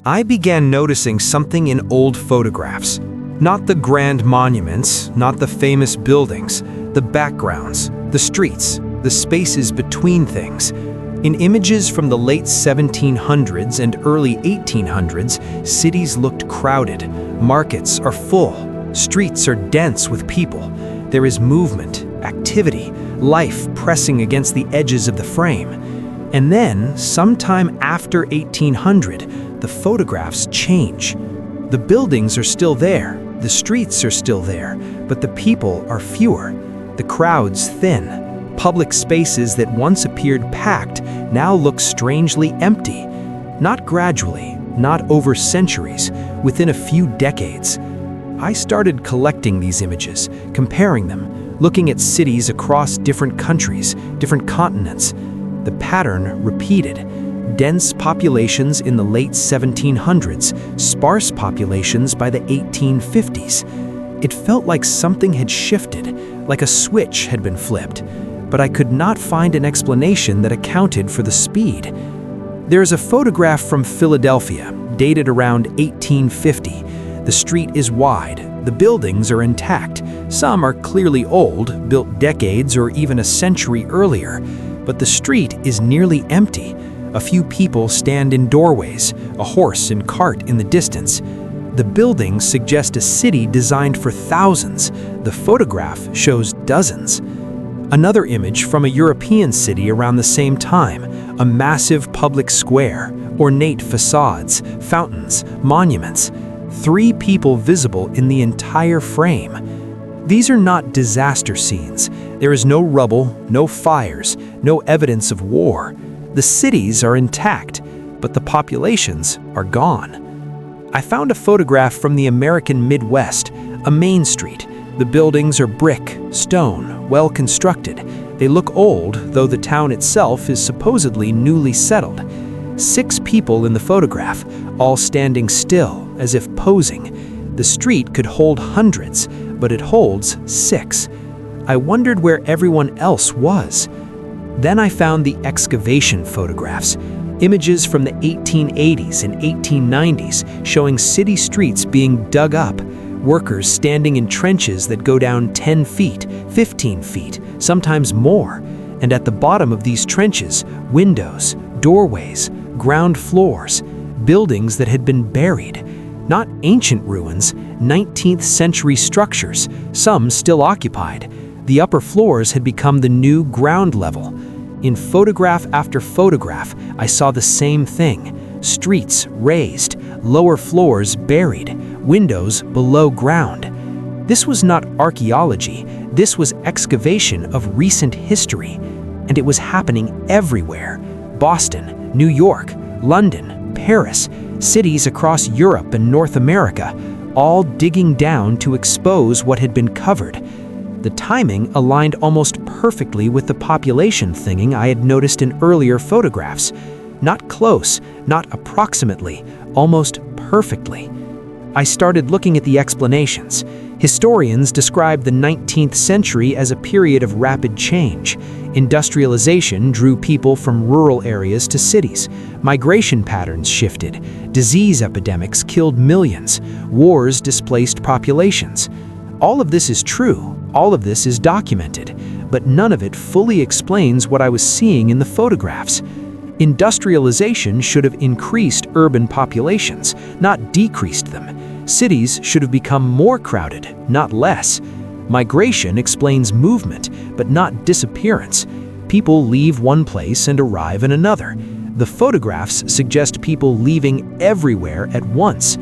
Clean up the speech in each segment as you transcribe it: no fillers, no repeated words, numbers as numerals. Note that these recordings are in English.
I began noticing something in old photographs. Not the grand monuments, not the famous buildings, the backgrounds, the streets, the spaces between things. In images from the late 1700s and early 1800s, cities looked crowded. Markets are full. Streets are dense with people. There is movement, activity, life pressing against the edges of the frame. And then, sometime after 1800, the photographs change. The buildings are still there, the streets are still there, but the people are fewer. The crowds thin. Public spaces that once appeared packed now look strangely empty. Not gradually, not over centuries, within a few decades. I started collecting these images, comparing them, looking at cities across different countries, different continents. The pattern repeated. Dense populations in the late 1700s, sparse populations by the 1850s. It felt like something had shifted, like a switch had been flipped, but I could not find an explanation that accounted for the speed. There is a photograph from Philadelphia, dated around 1850. The street is wide, the buildings are intact. Some are clearly old, built decades or even a century earlier, but the street is nearly empty. A few people stand in doorways, a horse and cart in the distance. The buildings suggest a city designed for thousands. The photograph shows dozens. Another image from a European city around the same time, a massive public square, ornate facades, fountains, monuments. 3 people visible in the entire frame. These are not disaster scenes. There is no rubble, no fires, no evidence of war. The cities are intact, but the populations are gone. I found a photograph from the American Midwest, a main street. The buildings are brick, stone, well constructed. They look old, though the town itself is supposedly newly settled. 6 people in the photograph, all standing still, as if posing. The street could hold hundreds, but it holds 6. I wondered where everyone else was. Then I found the excavation photographs, images from the 1880s and 1890s showing city streets being dug up, workers standing in trenches that go down 10 feet, 15 feet, sometimes more. And at the bottom of these trenches, windows, doorways, ground floors, buildings that had been buried. Not ancient ruins, 19th century structures, some still occupied. The upper floors had become the new ground level. In photograph after photograph, I saw the same thing. Streets raised, lower floors buried, windows below ground. This was not archaeology, this was excavation of recent history. And it was happening everywhere. Boston, New York, London, Paris, cities across Europe and North America, all digging down to expose what had been covered. The timing aligned almost perfectly with the population thinning I had noticed in earlier photographs. Not close, not approximately, almost perfectly. I started looking at the explanations. Historians describe the 19th century as a period of rapid change. Industrialization drew people from rural areas to cities. Migration patterns shifted. Disease epidemics killed millions. Wars displaced populations. All of this is true. All of this is documented. But none of it fully explains what I was seeing in the photographs. Industrialization should have increased urban populations, not decreased them. Cities should have become more crowded, not less. Migration explains movement, but not disappearance. People leave one place and arrive in another. The photographs suggest people leaving everywhere at once.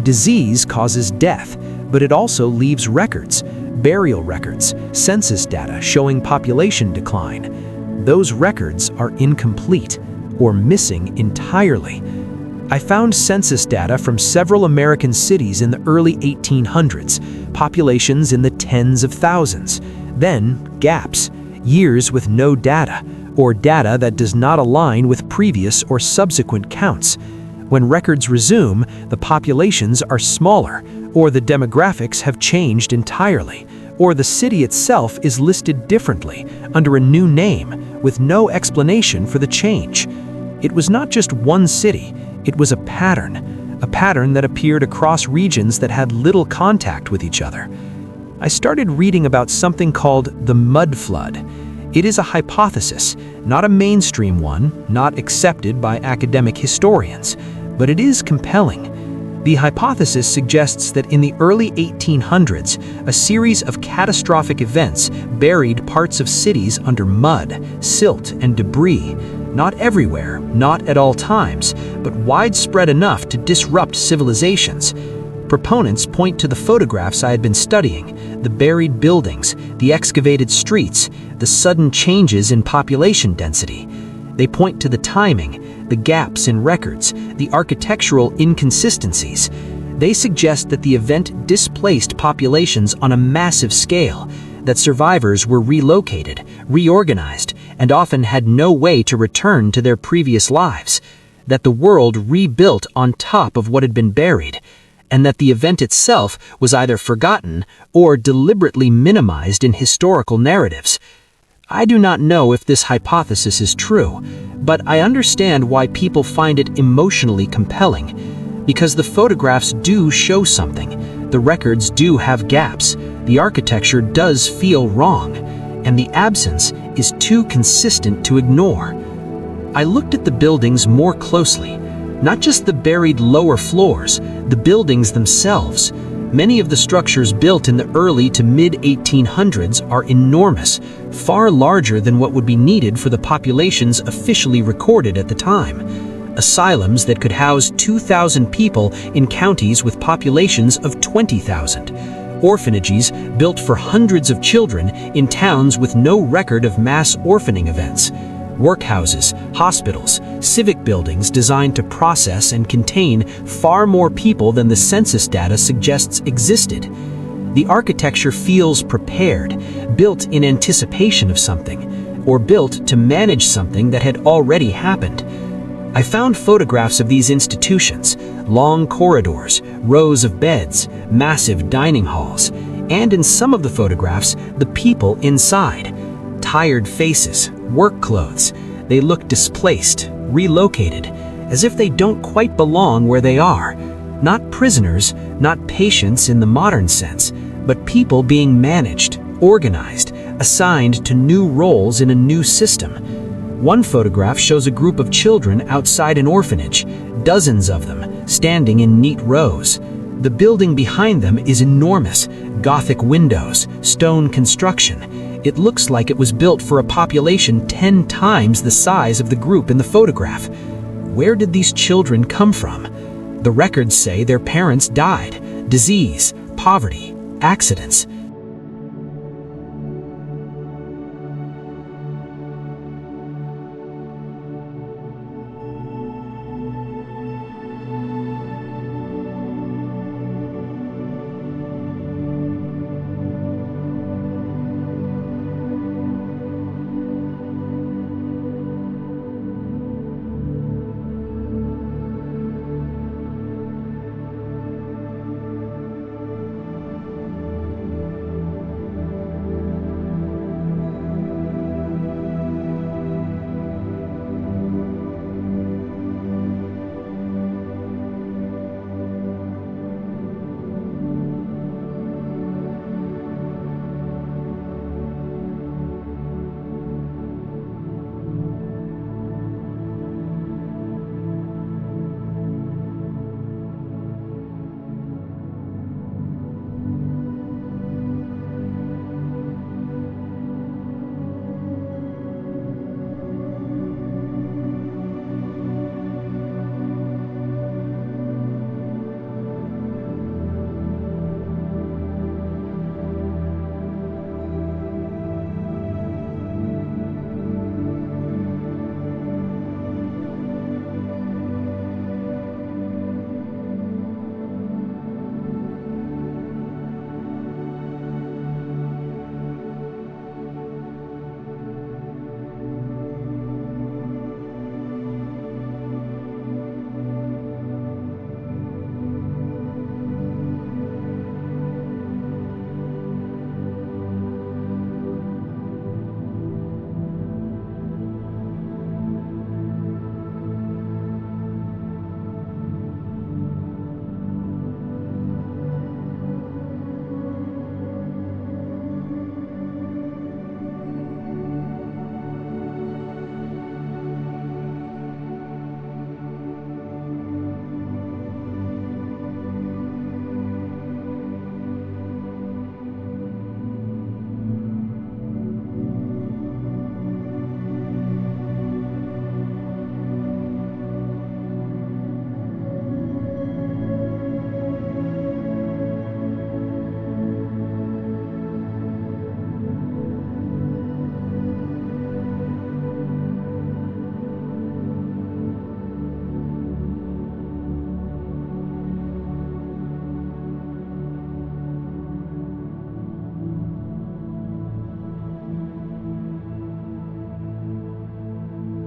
Disease causes death, but it also leaves records, burial records, census data showing population decline. Those records are incomplete or missing entirely. I found census data from several American cities in the early 1800s, populations in the tens of thousands. Then, gaps, years with no data, or data that does not align with previous or subsequent counts. When records resume, the populations are smaller, or the demographics have changed entirely, or the city itself is listed differently, under a new name, with no explanation for the change. It was not just one city, It was a pattern that appeared across regions that had little contact with each other. I started reading about something called the Mudflood. It is a hypothesis, not a mainstream one, not accepted by academic historians, but it is compelling. The hypothesis suggests that in the early 1800s, a series of catastrophic events buried parts of cities under mud, silt, and debris, not everywhere, not at all times, but widespread enough to disrupt civilizations. Proponents point to the photographs I had been studying, the buried buildings, the excavated streets, the sudden changes in population density. They point to the timing, the gaps in records, the architectural inconsistencies. They suggest that the event displaced populations on a massive scale, that survivors were relocated, reorganized, and often had no way to return to their previous lives, that the world rebuilt on top of what had been buried, and that the event itself was either forgotten or deliberately minimized in historical narratives. I do not know if this hypothesis is true, but I understand why people find it emotionally compelling. Because the photographs do show something, the records do have gaps, the architecture does feel wrong, and the absence is too consistent to ignore. I looked at the buildings more closely, not just the buried lower floors, the buildings themselves. Many of the structures built in the early to mid-1800s are enormous, far larger than what would be needed for the populations officially recorded at the time. Asylums that could house 2,000 people in counties with populations of 20,000. Orphanages built for hundreds of children in towns with no record of mass orphaning events. Workhouses, hospitals, civic buildings designed to process and contain far more people than the census data suggests existed. The architecture feels prepared, built in anticipation of something, or built to manage something that had already happened. I found photographs of these institutions, long corridors, rows of beds, massive dining halls, and in some of the photographs, the people inside. Tired faces, work clothes. They look displaced, relocated, as if they don't quite belong where they are. Not prisoners, not patients in the modern sense, but people being managed, organized, assigned to new roles in a new system. One photograph shows a group of children outside an orphanage, dozens of them, standing in neat rows. The building behind them is enormous, Gothic windows, stone construction. It looks like it was built for a population 10 times the size of the group in the photograph. Where did these children come from? The records say their parents died, disease, poverty, accidents.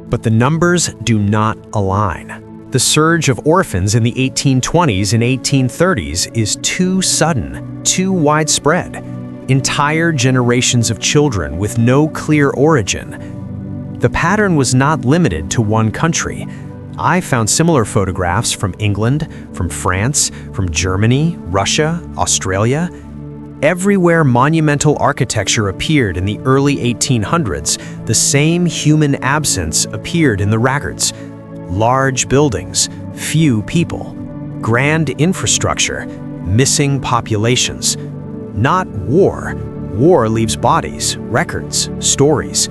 But the numbers do not align. The surge of orphans in the 1820s and 1830s is too sudden, too widespread. Entire generations of children with no clear origin. The pattern was not limited to one country. I found similar photographs from England, from France, from Germany, Russia, Australia. Everywhere monumental architecture appeared in the early 1800s, the same human absence appeared in the records. Large buildings, few people, grand infrastructure, missing populations. Not war. War leaves bodies, records, stories.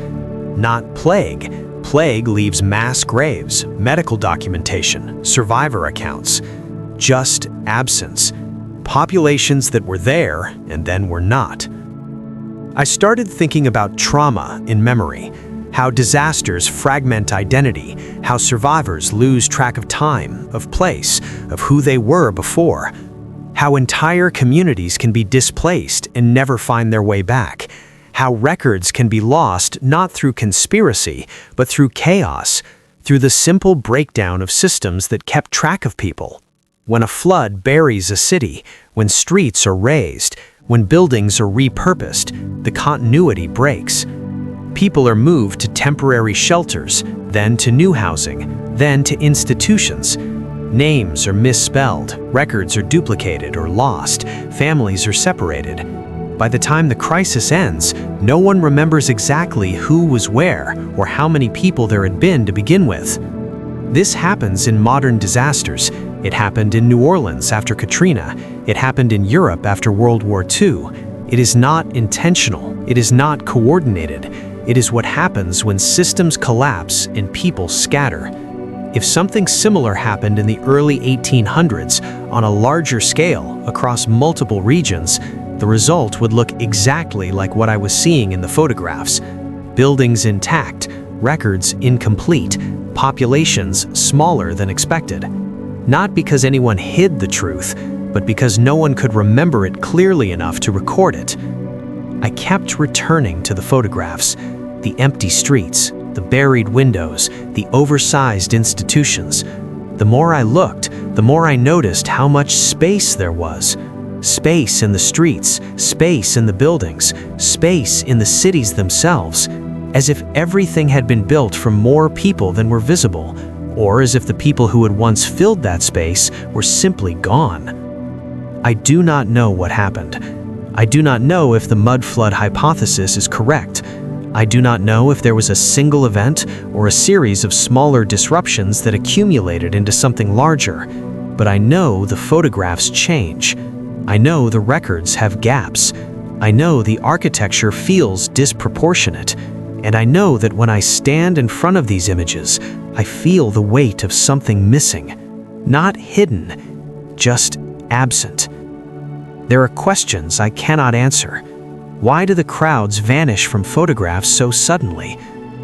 Not plague. Plague leaves mass graves, medical documentation, survivor accounts. Just absence. Populations that were there and then were not. I started thinking about trauma in memory. How disasters fragment identity, how survivors lose track of time, of place, of who they were before, how entire communities can be displaced and never find their way back, how records can be lost not through conspiracy, but through chaos, through the simple breakdown of systems that kept track of people. When a flood buries a city, when streets are razed, when buildings are repurposed, the continuity breaks. People are moved to temporary shelters, then to new housing, then to institutions. Names are misspelled, records are duplicated or lost, families are separated. By the time the crisis ends, no one remembers exactly who was where or how many people there had been to begin with. This happens in modern disasters. It happened in New Orleans after Katrina. It happened in Europe after World War II. It is not intentional. It is not coordinated. It is what happens when systems collapse and people scatter. If something similar happened in the early 1800s on a larger scale across multiple regions, the result would look exactly like what I was seeing in the photographs. Buildings intact, records incomplete, populations smaller than expected. Not because anyone hid the truth, but because no one could remember it clearly enough to record it. I kept returning to the photographs, the empty streets, the buried windows, the oversized institutions. The more I looked, the more I noticed how much space there was. Space in the streets, space in the buildings, space in the cities themselves, as if everything had been built from more people than were visible, or as if the people who had once filled that space were simply gone. I do not know what happened. I do not know if the Mudflood hypothesis is correct. I do not know if there was a single event or a series of smaller disruptions that accumulated into something larger, but I know the photographs change. I know the records have gaps. I know the architecture feels disproportionate, and I know that when I stand in front of these images, I feel the weight of something missing, not hidden, just absent. There are questions I cannot answer. Why do the crowds vanish from photographs so suddenly?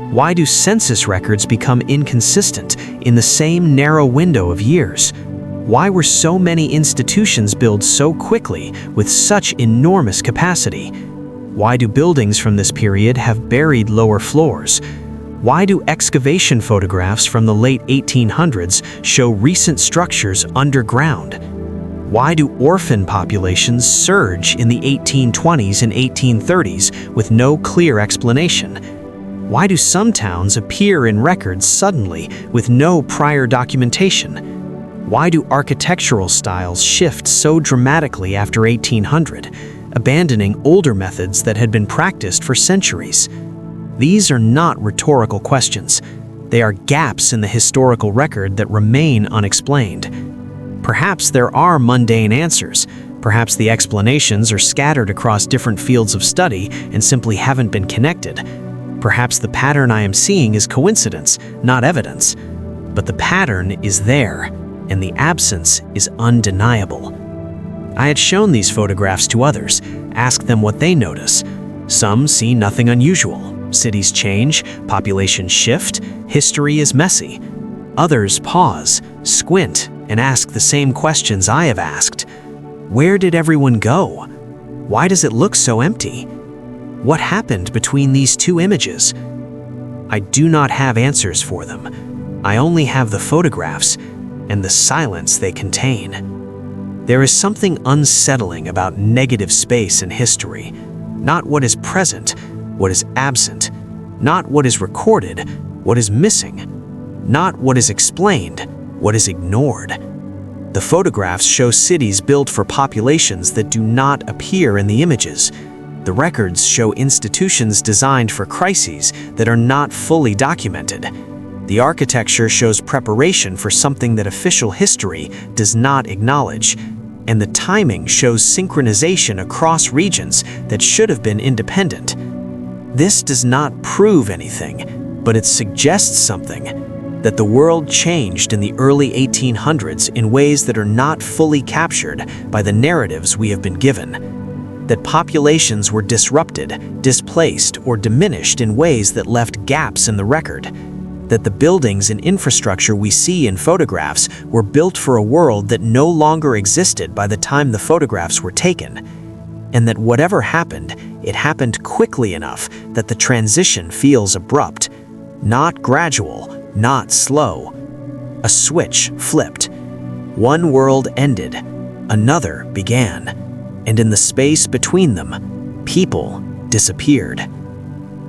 Why do census records become inconsistent in the same narrow window of years? Why were so many institutions built so quickly with such enormous capacity? Why do buildings from this period have buried lower floors? Why do excavation photographs from the late 1800s show recent structures underground? Why do orphan populations surge in the 1820s and 1830s with no clear explanation? Why do some towns appear in records suddenly with no prior documentation? Why do architectural styles shift so dramatically after 1800, abandoning older methods that had been practiced for centuries? These are not rhetorical questions. They are gaps in the historical record that remain unexplained. Perhaps there are mundane answers. Perhaps the explanations are scattered across different fields of study and simply haven't been connected. Perhaps the pattern I am seeing is coincidence, not evidence. But the pattern is there, and the absence is undeniable. I had shown these photographs to others, asked them what they notice. Some see nothing unusual. Cities change, populations shift, history is messy. Others pause, squint, and ask the same questions I have asked. Where did everyone go? Why does it look so empty? What happened between these two images? I do not have answers for them. I only have the photographs and the silence they contain. There is something unsettling about negative space in history. Not what is present, what is absent. Not what is recorded, what is missing. Not what is explained, what is ignored. The photographs show cities built for populations that do not appear in the images. The records show institutions designed for crises that are not fully documented. The architecture shows preparation for something that official history does not acknowledge. And the timing shows synchronization across regions that should have been independent. This does not prove anything, but it suggests something, that the world changed in the early 1800s in ways that are not fully captured by the narratives we have been given. That populations were disrupted, displaced, or diminished in ways that left gaps in the record. That the buildings and infrastructure we see in photographs were built for a world that no longer existed by the time the photographs were taken. And that whatever happened, it happened quickly enough that the transition feels abrupt. Not gradual, not slow. A switch flipped. One world ended, another began. And in the space between them, people disappeared.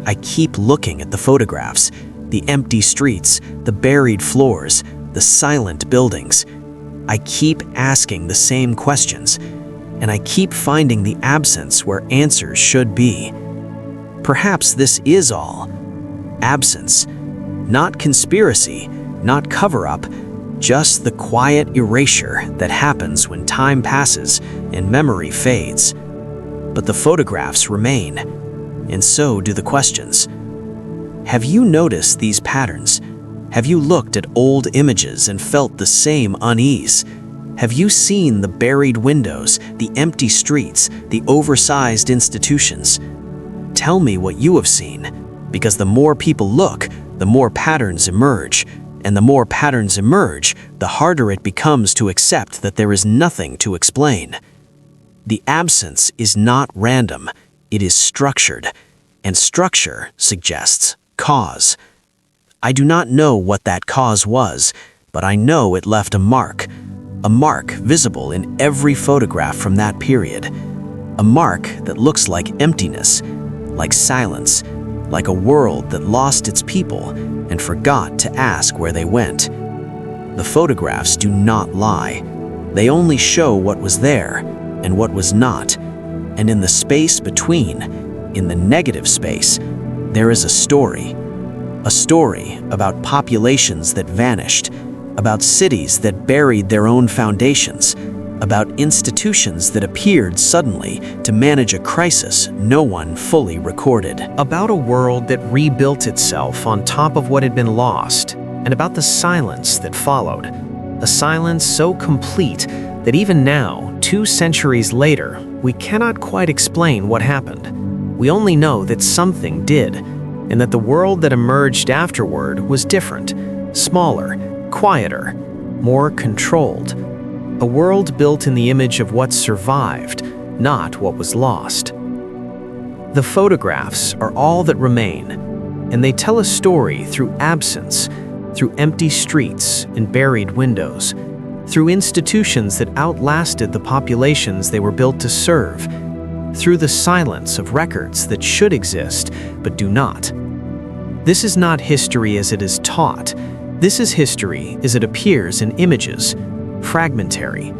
I keep looking at the photographs, the empty streets, the buried floors, the silent buildings. I keep asking the same questions, and I keep finding the absence where answers should be. Perhaps this is all. Absence. Not conspiracy, not cover-up, just the quiet erasure that happens when time passes and memory fades. But the photographs remain, and so do the questions. Have you noticed these patterns? Have you looked at old images and felt the same unease? Have you seen the buried windows, the empty streets, the oversized institutions? Tell me what you have seen, because the more people look, the more patterns emerge, and the more patterns emerge, the harder it becomes to accept that there is nothing to explain. The absence is not random, it is structured, and structure suggests cause. I do not know what that cause was, but I know it left a mark visible in every photograph from that period. A mark that looks like emptiness, like silence, like a world that lost its people and forgot to ask where they went. The photographs do not lie. They only show what was there and what was not. And in the space between, in the negative space, there is a story about populations that vanished, about cities that buried their own foundations, about institutions that appeared suddenly to manage a crisis no one fully recorded. About a world that rebuilt itself on top of what had been lost, and about the silence that followed. A silence so complete that even now, 2 centuries later, we cannot quite explain what happened. We only know that something did, and that the world that emerged afterward was different, smaller, quieter, more controlled. A world built in the image of what survived, not what was lost. The photographs are all that remain, and they tell a story through absence, through empty streets and buried windows, through institutions that outlasted the populations they were built to serve, through the silence of records that should exist but do not. This is not history as it is taught. This is history as it appears in images, fragmentary,